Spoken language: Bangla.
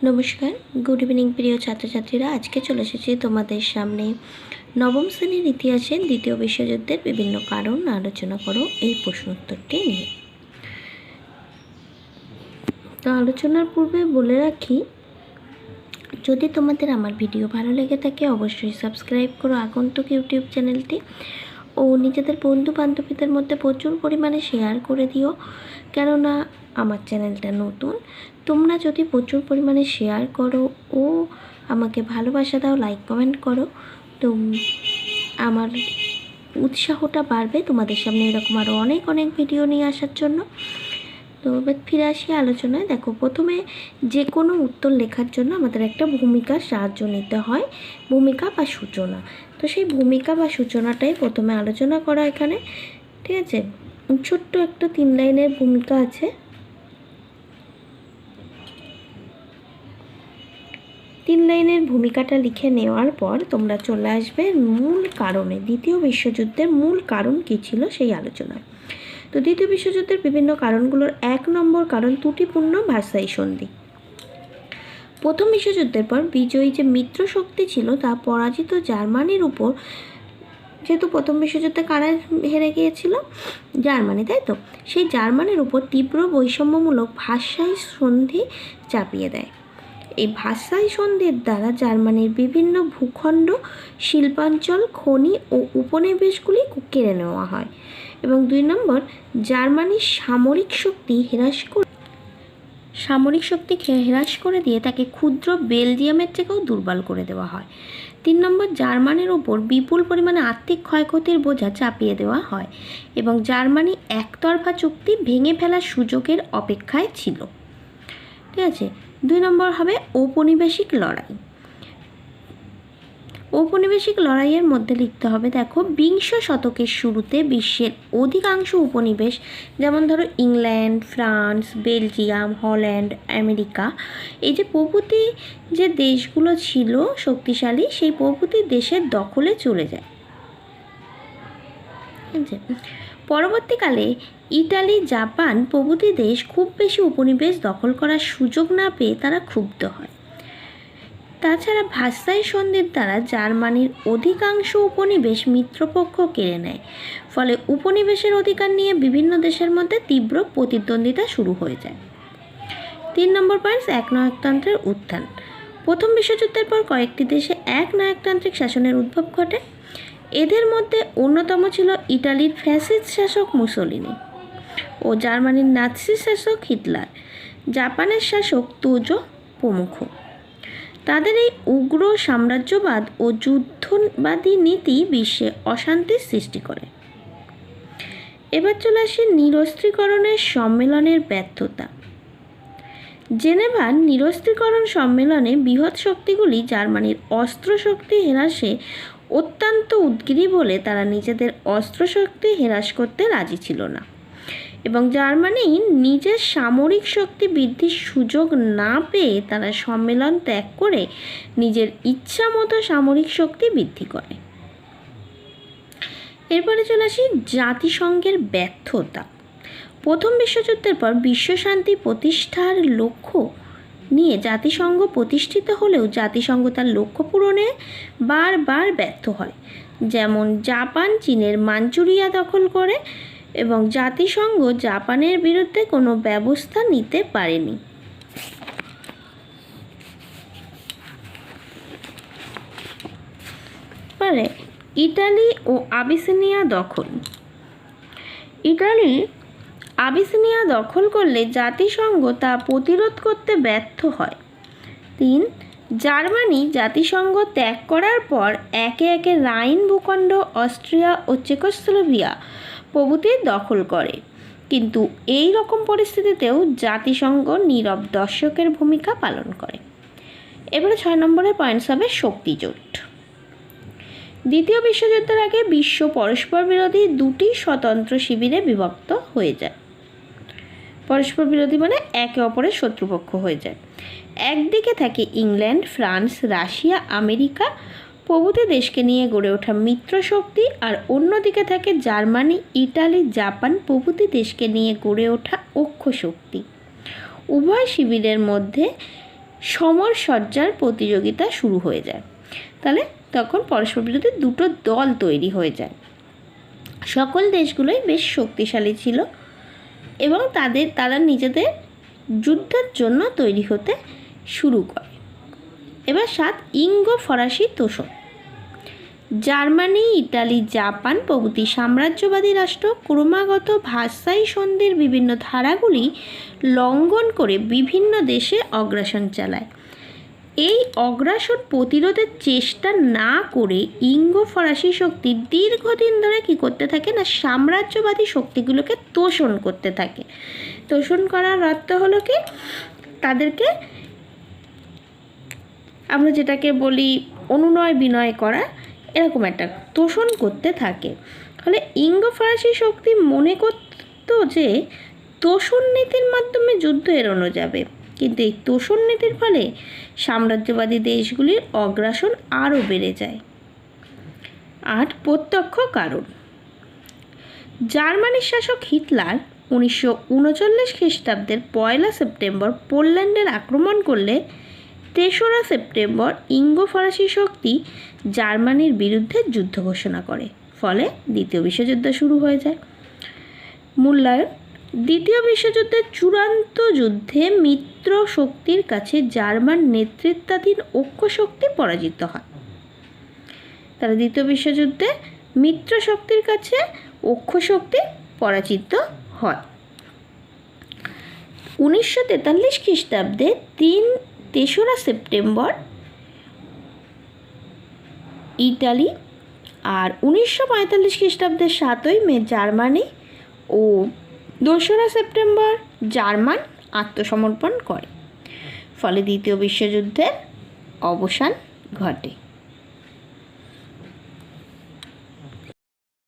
নমস্কার, গুড ইভিনিং প্রিয় ছাত্রছাত্রীরা। আজকে চলে এসেছি তোমাদের সামনে নবম শ্রেণীর ইতিহাসের দ্বিতীয় বিশ্বযুদ্ধের বিভিন্ন কারণ আলোচনা করো এই প্রশ্ন উত্তরটি নিয়ে। তো আলোচনার পূর্বে বলে রাখি, যদি তোমাদের আমার ভিডিও ভালো লেগে থাকে অবশ্যই সাবস্ক্রাইব করো আগন্তুক ইউটিউব চ্যানেলটি ও নিজেদের বন্ধু বান্ধবীদের মধ্যে প্রচুর পরিমাণে শেয়ার করে দিও, কেননা আমার চ্যানেলটা নতুন। তোমরা যদি প্রচুর পরিমাণে শেয়ার করো ও আমাকে ভালোবাসা দাও, লাইক কমেন্ট করো, তো আমার উৎসাহটা বাড়বে তোমাদের সামনে এরকম আরও অনেক অনেক ভিডিও নিয়ে আসার জন্য। তো এবার ফিরে আসি আলোচনায়। দেখো, প্রথমে যে কোনো উত্তর লেখার জন্য আমাদের একটা ভূমিকার সাহায্য নিতে হয়, ভূমিকা বা সূচনা। তো সেই ভূমিকা বা সূচনাটাই প্রথমে আলোচনা করা এখানে, ঠিক আছে। ছোট্ট একটা 3 লাইনের ভূমিকা আছে। 3 লাইনের ভূমিকাটা লিখে নেওয়ার পর তোমরা চলে আসবে মূল কারণে, দ্বিতীয় বিশ্বযুদ্ধের মূল কারণ কী ছিল সেই আলোচনা। তো দ্বিতীয় বিশ্বযুদ্ধের বিভিন্ন কারণগুলোর 1 নম্বর কারণ ত্রুটিপূর্ণ ভার্সাই সন্ধি। প্রথম বিশ্বযুদ্ধের পর বিজয়ী যে মিত্র শক্তি ছিল তা পরাজিত জার্মানির উপর, যেহেতু প্রথম বিশ্বযুদ্ধে কারা হেরে গিয়েছিল? জার্মানি, তাই তো? সেই জার্মানির উপর তীব্র বৈষম্যমূলক ভার্সাই সন্ধি চাপিয়ে দেয়। এই ভার্সাই সন্ধির দ্বারা জার্মানির বিভিন্ন ভূখণ্ড, শিল্পাঞ্চল, খনি ও উপনিবেশগুলি কেড়ে নেওয়া হয় এবং 2 নম্বর, জার্মানির সামরিক শক্তি হ্রাস করে দিয়ে তাকে ক্ষুদ্র বেলজিয়ামের থেকেও দুর্বল করে দেওয়া হয়। 3 নম্বর, জার্মানির ওপর বিপুল পরিমাণে আর্থিক ক্ষয়ক্ষতির বোঝা চাপিয়ে দেওয়া হয় এবং জার্মানি একতরফা চুক্তি ভেঙে ফেলার সুযোগের অপেক্ষায় ছিল, ঠিক আছে। 2 নম্বর হবে ঔপনিবেশিক লড়াই। ঔপনিবেশিক লড়াইয়ের মধ্যে লিখতে হবে, দেখো, বিংশ শতকের শুরুতে বিশ্বের অধিকাংশ উপনিবেশ, যেমন ধরো England, France, Belgium, Holland, America, এই যে প্রভৃতি যে দেশগুলো ছিল শক্তিশালী, সেই প্রভৃতি দেশের দখলে চলে যায়। পরবর্তীকালে ইটালি, জাপান প্রভৃতি দেশ খুব বেশি উপনিবেশ দখল করার সুযোগ না পেয়ে তারা ক্ষুব্ধ হয়। তাছাড়া ভার্সাই সন্ধির দ্বারা জার্মানির অধিকাংশ উপনিবেশ মিত্রপক্ষ কেড়ে নেয়, ফলে উপনিবেশের অধিকার নিয়ে বিভিন্ন দেশের মধ্যে তীব্র প্রতিদ্বন্দ্বিতা শুরু হয়ে যায়। 3 নম্বর পয়েন্ট, একনায়কতন্ত্রের উত্থান। প্রথম বিশ্বযুদ্ধের পর কয়েকটি দেশে একনায়কতান্ত্রিক শাসনের উদ্ভব ঘটে। এদের মধ্যে অন্যতম ছিল ইটালির ফ্যাসিস্ট শাসক মুসোলিনি ও জার্মানির নাৎসি শাসক হিটলার, জাপানের শাসক তোজো প্রমুখ। তাদের এই উগ্র সাম্রাজ্যবাদ ও যুদ্ধবাদী নীতি বিশ্বে অশান্তির সৃষ্টি করে। এবার চলে আসি নিরস্ত্রীকরণের সম্মেলনের ব্যর্থতা। জেনেভার নিরস্ত্রীকরণ সম্মেলনে বৃহৎ শক্তিগুলি জার্মানির অস্ত্রশক্তি হ্রাসে অত্যন্ত উদ্গ্রী বলে তারা নিজেদের অস্ত্রশক্তি হ্রাস করতে রাজি ছিল না এবং জার্মানি নিজের সামরিক শক্তি বৃদ্ধির সুযোগ না পেয়ে তারা সম্মেলন ত্যাগ করে নিজের ইচ্ছা মতো সামরিক শক্তি বৃদ্ধি করে। এরপরে চলে আসি জাতিসংঘের ব্যর্থতা। প্রথম বিশ্বযুদ্ধের পর বিশ্বশান্তি প্রতিষ্ঠার লক্ষ্য নিয়ে জাতিসংঘ প্রতিষ্ঠিত হলেও জাতিসংঘ তার লক্ষ্য পূরণে বারবার ব্যর্থ হয়। যেমন জাপান চীনের মাঞ্চুরিয়া দখল করে এবং জাতিসংঘ জাপানের বিরুদ্ধে কোনো ব্যবস্থা নিতে পারেনি। ইটালি ও আবিসিনিয়া দখল। ইটালি আবিসিনিয়া দখল করলে জাতিসংঘ তা প্রতিরোধ করতে ব্যর্থ হয়। 3, জার্মানি জাতিসংঘ ত্যাগ করার পর একে একে রাইন ভূখণ্ড, অস্ট্রিয়া ও চেকোস্লোভাকিয়া প্রভৃতি দখল করে, কিন্তু এই রকম পরিস্থিতিতেও জাতিসংঘ নীরব দর্শকের ভূমিকা পালন করে। এবারে 6 নম্বরের পয়েন্টস হবে শক্তিজোট। দ্বিতীয় বিশ্বযুদ্ধের আগে বিশ্ব পরস্পর বিরোধী 2টি স্বতন্ত্র শিবিরে বিভক্ত হয়ে যায়। পরস্পর বিরোধী মানে একে অপরের শত্রুপক্ষ হয়ে যায়। একদিকে থাকে ইংল্যান্ড, ফ্রান্স, রাশিয়া, আমেরিকা প্রভৃতি দেশকে নিয়ে গড়ে ওঠা মিত্র শক্তি, আর অন্যদিকে থাকে জার্মানি, ইটালি, জাপান প্রভৃতি দেশকে নিয়ে গড়ে ওঠা অক্ষ শক্তি। উভয় শিবিরের মধ্যে সমরসজ্জার প্রতিযোগিতা শুরু হয়ে যায়। তাহলে তখন পরস্পর বিরোধী দুটো দল তৈরি হয়ে যায়। সকল দেশগুলোই বেশ শক্তিশালী ছিল এবং তারা নিজেদের যুদ্ধের জন্য তৈরি হতে শুরু করে। এবার 7 ইঙ্গো ফরাসি তোষণ। জার্মানি, ইটালি, জাপান প্রভৃতি সাম্রাজ্যবাদী রাষ্ট্র ক্রমাগত ভার্সাই সন্ধির বিভিন্ন ধারাগুলি লঙ্ঘন করে বিভিন্ন দেশে অগ্রাসন চালায়। এই অগ্রাসন প্রতিরোধের চেষ্টা না করে ইঙ্গো ফরাসি শক্তি দীর্ঘদিন ধরে কী করতে থাকে না, সাম্রাজ্যবাদী শক্তিগুলোকে তোষণ করতে থাকে। তোষণ করার অর্থ হলো কি, তাদেরকে আমরা যেটাকে বলি অনুনয় বিনয় করা, এরকম একটা তোষণ করতে থাকে। ফলে ইঙ্গো ফরাসি শক্তি মনে করত যে তোষণ নীতির মাধ্যমে যুদ্ধ এড়ানো যাবে, কিন্তু এই তোষণ নীতির ফলে সাম্রাজ্যবাদী দেশগুলির অগ্রাসন আরও বেড়ে যায়। 8 প্রত্যক্ষ কারণ। জার্মানির শাসক হিটলার 1939 খ্রিস্টাব্দের 1 সেপ্টেম্বর পোল্যান্ডের আক্রমণ করলে 3রা সেপ্টেম্বর ইঙ্গো ফরাসি শক্তি জার্মানির বিরুদ্ধে যুদ্ধ ঘোষণা করে। ফলে দ্বিতীয় বিশ্বযুদ্ধ শুরু হয়ে যায়। মূল্যায়ন। দ্বিতীয় বিশ্বযুদ্ধের চূড়ান্ত যুদ্ধে মিত্র শক্তির কাছে জার্মান নেতৃত্বাধীন ঐক্য শক্তি পরাজিত হয়। তারা দ্বিতীয় বিশ্বযুদ্ধে মিত্র শক্তির কাছে ঐক্য শক্তি পরাজিত হয়। 1943 খ্রিস্টাব্দে 3রা সেপ্টেম্বর ইটালি আর 1945 খ্রিস্টাব্দের 7ই মে জার্মানি ও 2রা সেপ্টেম্বর জার্মান আত্মসমর্পণ করে। ফলে দ্বিতীয় বিশ্বযুদ্ধের অবসান ঘটে।